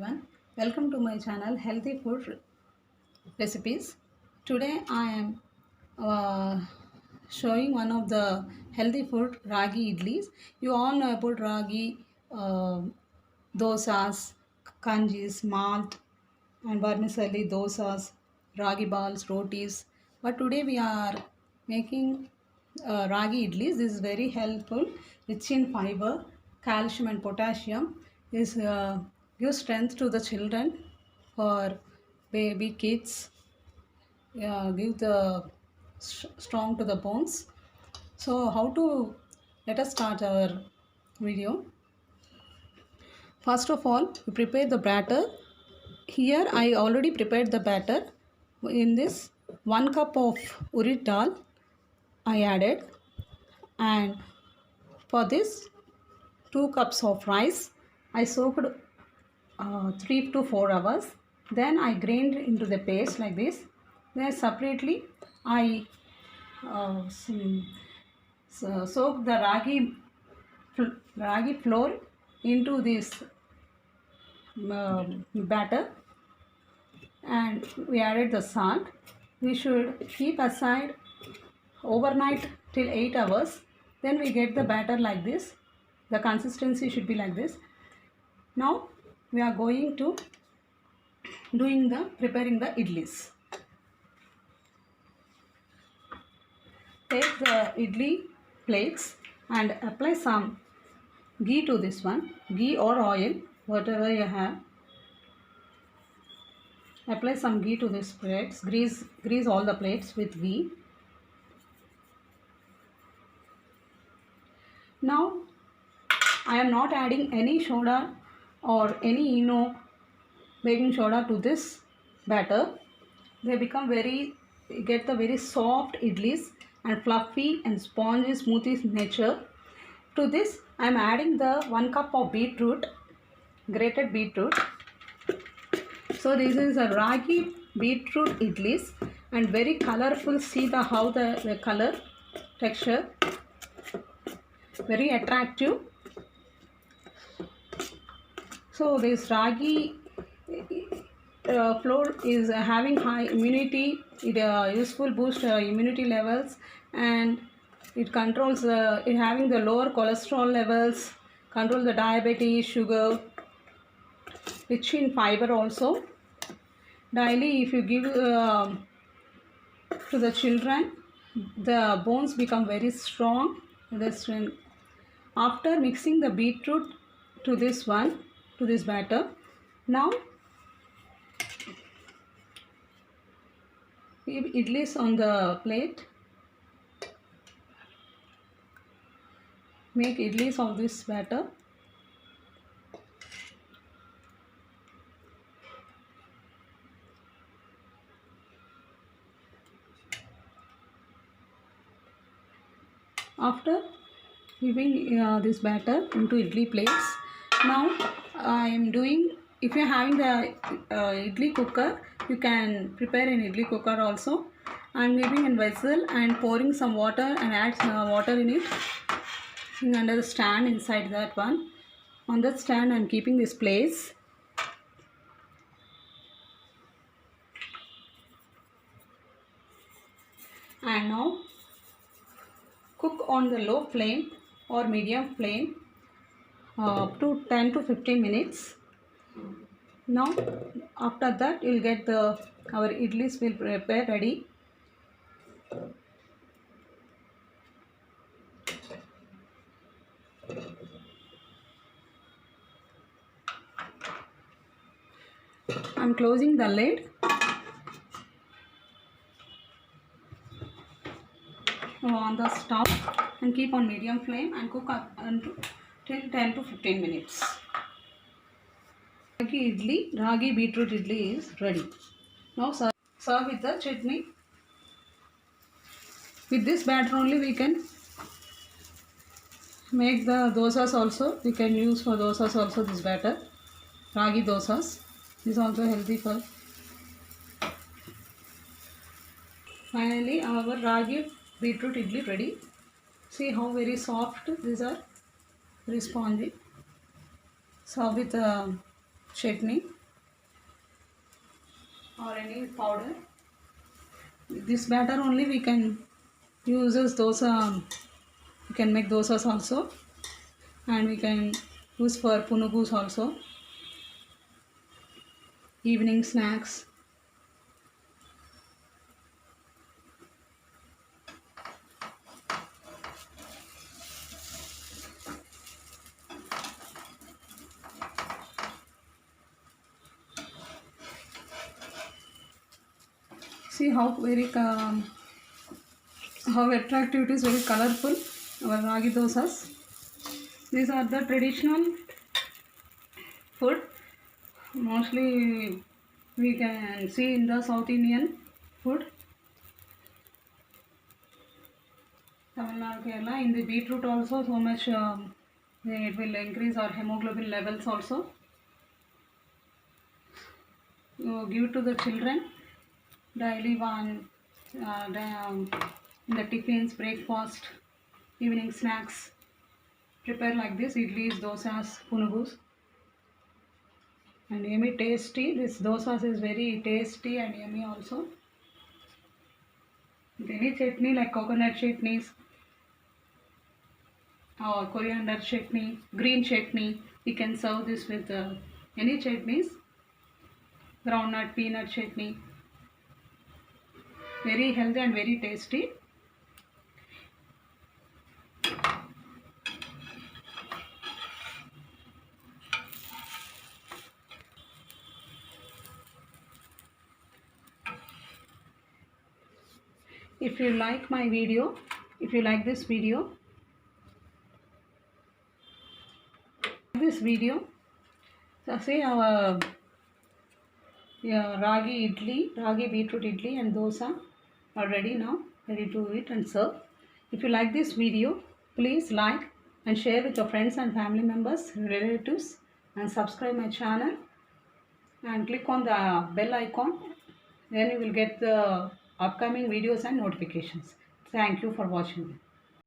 everyone, welcome to my channel Healthy Food Recipes. Today I am showing one of the healthy food, ragi idlis. You all know about ragi dosas, kanjis, malt and vermicelli dosas, ragi balls, rotis. But today we are making ragi idlis. This is very helpful, rich in fiber, calcium and potassium. This gives strength to the children for baby kids. Give the strong to the bones. So how to let us start our video. First of all, you prepare the batter. Here I already prepared the batter. In this 1 cup of urad dal I added, and for this 2 cups of rice I soaked 3 to 4 hours. Then I grained into the paste like this. Then separately I soak the ragi flour into this batter, and we added the salt. We should keep aside overnight till 8 hours. Then we get the batter like this. The consistency should be like this. Now we are going to preparing the idlis. Take the idli plates and apply some ghee to this one, ghee or oil, whatever you have. Apply some ghee to these plates. Grease all the plates with ghee. Now I am not adding any soda or any baking soda to this batter. They become get the very soft idlis and fluffy and spongy, smoothy nature. To this I am adding the 1 cup of beetroot, grated beetroot. So this is a ragi beetroot idlis and very colorful. See how the color texture, very attractive. So this ragi flour is having high immunity. It useful boost immunity levels, and it controls it having the lower cholesterol levels, control the diabetes, sugar, rich in fiber also. Daily if you give to the children, the bones become very strong. After mixing the beetroot to this batter, now give idlis on the plate. Make idlis of this batter. After giving this batter into idli plates, now I am doing, if you are having the idli cooker, you can prepare an idli cooker also. I am giving a vessel and pouring some water and add water in it under the stand inside that one. On that stand I am keeping this place. And now cook on the low flame or medium flame up to 10 to 15 minutes. Now after that you will get our idlis will prepare ready. I am closing the lid on the stove and keep on medium flame and cook up till 10 to 15 minutes. Ragi beetroot idli is ready. Now serve with the chutney. With this batter only we can make the dosas also. We can use for dosas also this batter. Ragi dosas is also healthy for. Finally our ragi beetroot idli ready. See how very soft these are, very spongy. Serve with chutney. or any powder. This batter only we can use as dosa. We can make dosas also, and we can use for punugus also. Evening snacks. See how attractive it is, very colorful. Our ragi dosas. These are the traditional food. Mostly we can see in the South Indian food. Tamil Nadu, Kerala. In the beetroot also so much it will increase our hemoglobin levels also. You give to the children daily one in the tiffins, breakfast, evening snacks. Prepare like this idlis, dosas, punugus, and yummy tasty. This dosas is very tasty and yummy also. With any chutney like coconut chutneys or coriander chutney, green chutney, we can serve this with any chutneys. Groundnut, peanut chutney. Very healthy and very tasty. If you like my video, if you like this video, so say our ragi beetroot idli and dosa are ready now, ready to eat and serve. If you like this video, please like and share with your friends and family members, relatives, and subscribe my channel and click on the bell icon. Then you will get the upcoming videos and notifications. Thank you for watching.